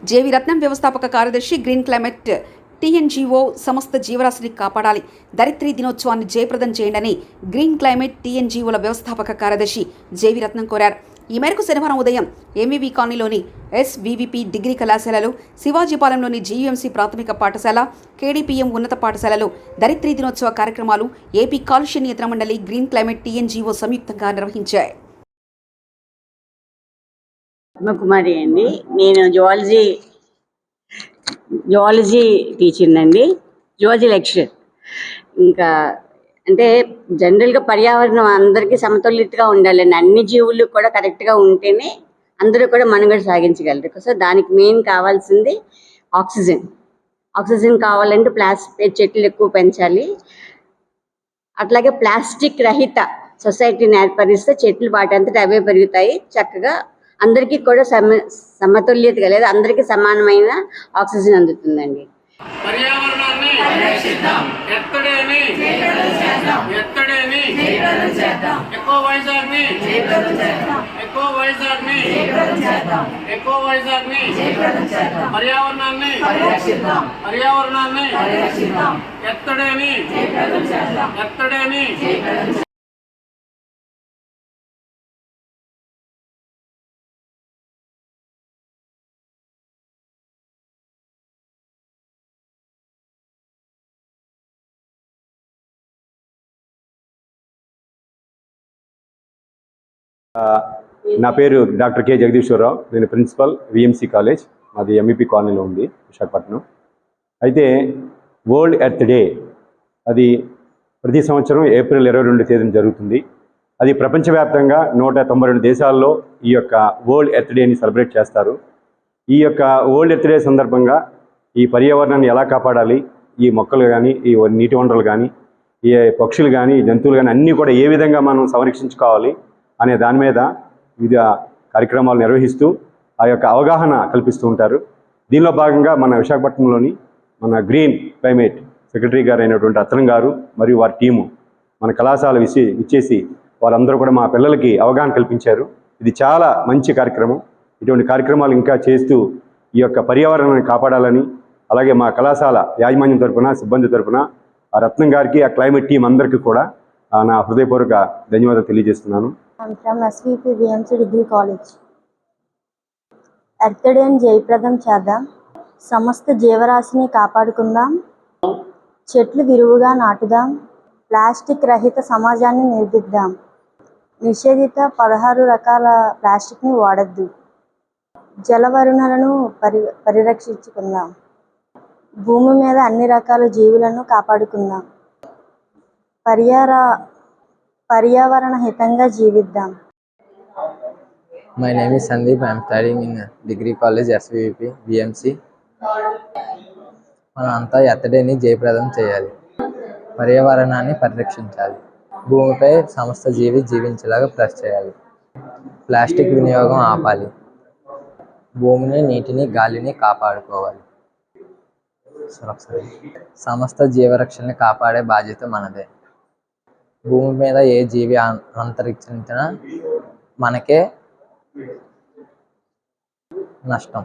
JV రత్నం వ్యవస్థాపక కార్యదర్శి green climate TNGO సమస్త జీవరాశిని కాపాడాలి, ధరిత్రీ దినోత్సవాన్ని జయప్రదం చేయండి గ్రీన్ క్లైమేట్ టీఎన్జీఓల వ్యవస్థాపక కార్యదర్శి జేవి రత్నం కోరారు. ఈ మేరకు శనివారం ఉదయం ఎంవీవీ కాలనీలోని ఎస్వీవీపీ డిగ్రీ కళాశాలలో, శివాజీపాలెంలోని జీయూఎంసీ ప్రాథమిక పాఠశాల, కేడీపీఎం ఉన్నత పాఠశాలలో ధరిత్రీ దినోత్సవ కార్యక్రమాలు ఏపీ కాలుష్య నియంత్రణ మండలి, గ్రీన్ క్లైమేట్ టీఎన్జీఓ సంయుక్తంగా నిర్వహించాయి. కుమారి అండి, నేను జువాలజీ టీచర్ అండి, జువాలజీ లెక్చరర్. ఇంకా అంటే జనరల్గా పర్యావరణం అందరికీ సమతుల్యతగా ఉండాలండి. అన్ని జీవులు కూడా కరెక్ట్గా ఉంటేనే అందరూ కూడా మనుగడ సాగించగలరు. సో దానికి మెయిన్ కావాల్సింది ఆక్సిజన్ కావాలంటే చెట్లు ఎక్కువ పెంచాలి. అట్లాగే ప్లాస్టిక్ రహిత సొసైటీని ఏర్పరిస్తే చెట్లు వాటంతటా అవే పెరుగుతాయి. చక్కగా అందరికీ కూడా సమతుల్యతగా లేదా అందరికీ సమానమైన ఆక్సిజన్ అందుతుందండి. పర్యావరణాన్ని ఎత్తడేని నా పేరు డాక్టర్ కె జగదీశ్వరరావు. నేను ప్రిన్సిపల్ విఎంసి కాలేజ్, అది ఎంఈపీ కాలనీలో ఉంది, విశాఖపట్నం. అయితే వరల్డ్ ఎర్త్ డే అది ప్రతి సంవత్సరం ఏప్రిల్ 22 తేదీన జరుగుతుంది. అది ప్రపంచవ్యాప్తంగా 192 దేశాల్లో ఈ యొక్క వరల్డ్ ఎర్త్ డేని సెలబ్రేట్ చేస్తారు. ఈ యొక్క వరల్డ్ ఎర్త్ డే సందర్భంగా ఈ పర్యావరణాన్ని ఎలా కాపాడాలి, ఈ మొక్కలు కానీ, ఈ నీటి వనరులు కానీ, ఈ పక్షులు కానీ, ఈ జంతువులు కానీ అన్నీ కూడా ఏ విధంగా మనం సంరక్షించుకోవాలి అనే దాని మీద వివిధ కార్యక్రమాలు నిర్వహిస్తూ ఆ యొక్క అవగాహన కల్పిస్తూ ఉంటారు. దీనిలో భాగంగా మన విశాఖపట్నంలోని మన గ్రీన్ క్లైమేట్ సెక్రటరీ గారు అయినటువంటి రత్నం గారు మరియు వారి టీము మన కళాశాల ఇచ్చేసి వారందరూ కూడా మా పిల్లలకి అవగాహన కల్పించారు. ఇది చాలా మంచి కార్యక్రమం. ఇటువంటి కార్యక్రమాలు ఇంకా చేస్తూ ఈ యొక్క పర్యావరణాన్ని కాపాడాలని, అలాగే మా కళాశాల యాజమాన్యం తరపున, సిబ్బంది తరపున ఆ రత్నం గారికి, ఆ క్లైమేట్ టీం అందరికీ కూడా నా హృదయపూర్వక ధన్యవాదాలు తెలియజేస్తున్నాను. I'm from SVP VMC Degree College. Earth డేని జయప్రదం చేద్దాం, సమస్త జీవరాశిని కాపాడుకుందాం, చెట్లు విరివిగా నాటుదాం, ప్లాస్టిక్ రహిత సమాజాన్ని నిర్మిద్దాం, నిషేధిత 16 రకాల ప్లాస్టిక్ని వాడద్దు, జలవనరులను పరిరక్షించుకుందాం, భూమి మీద అన్ని రకాల జీవులను కాపాడుకుందాం, పర్యావరణ హితంగా జీవిద్దాం. My name is Sandeep. I am studying in Degree College SVP VMC. మనం అంతా ఎర్త్ డేని జయప్రదం చేయాలి, పర్యావరణాన్ని పరిరక్షించాలి, భూమిపై సమస్త జీవించేలాగా ప్లస్ చేయాలి, ప్లాస్టిక్ వినియోగం ఆపాలి, భూమిని, నీటిని, గాలిని కాపాడుకోవాలి. సమస్త జీవరక్షణని కాపాడే బాధ్యత మనదే. భూమి మీద ఏ జీవి అంతరించినా మనకే నష్టం.